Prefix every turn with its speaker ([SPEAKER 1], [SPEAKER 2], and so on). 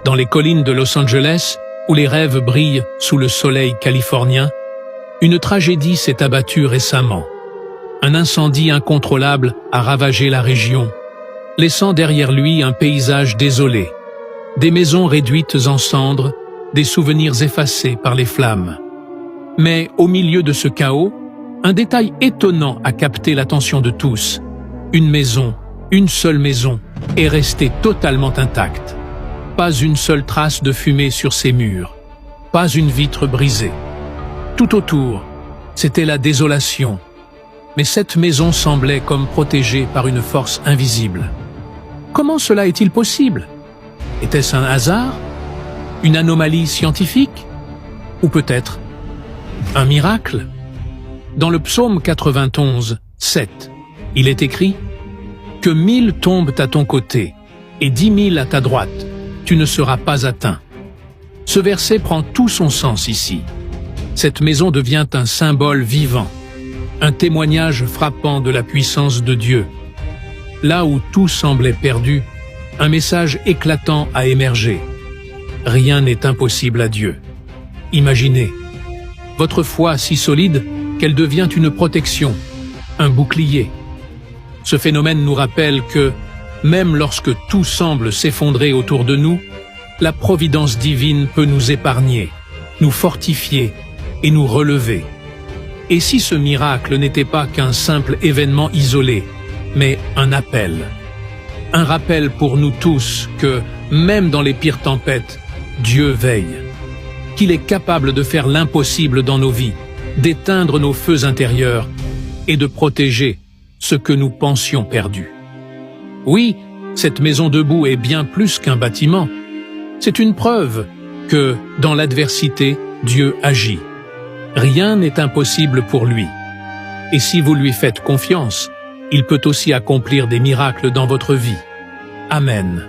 [SPEAKER 1] Dans les collines de Los Angeles, où les rêves brillent sous le soleil californien, une tragédie s'est abattue récemment. Un incendie incontrôlable a ravagé la région, laissant derrière lui un paysage désolé, des maisons réduites en cendres, des souvenirs effacés par les flammes. Mais au milieu de ce chaos, un détail étonnant a capté l'attention de tous. Une maison, une seule maison, est restée totalement intacte. Pas une seule trace de fumée sur ses murs, pas une vitre brisée. Tout autour, c'était la désolation. Mais cette maison semblait comme protégée par une force invisible. Comment cela est-il possible? Était-ce un hasard? Une anomalie scientifique? Ou peut-être un miracle? Dans le psaume 91, 7, il est écrit « Que 1000 tombent à ton côté et 10 000 à ta droite, tu ne seras pas atteint. » Ce verset prend tout son sens ici. Cette maison devient un symbole vivant, un témoignage frappant de la puissance de Dieu. Là où tout semblait perdu, un message éclatant a émergé. Rien n'est impossible à Dieu. Imaginez, votre foi si solide qu'elle devient une protection, un bouclier. Ce phénomène nous rappelle que, même lorsque tout semble s'effondrer autour de nous, la providence divine peut nous épargner, nous fortifier et nous relever. Et si ce miracle n'était pas qu'un simple événement isolé, mais un appel? Un rappel pour nous tous que, même dans les pires tempêtes, Dieu veille, qu'il est capable de faire l'impossible dans nos vies, d'éteindre nos feux intérieurs et de protéger ce que nous pensions perdu. Oui, cette maison debout est bien plus qu'un bâtiment. C'est une preuve que, dans l'adversité, Dieu agit. Rien n'est impossible pour lui. Et si vous lui faites confiance, il peut aussi accomplir des miracles dans votre vie. Amen.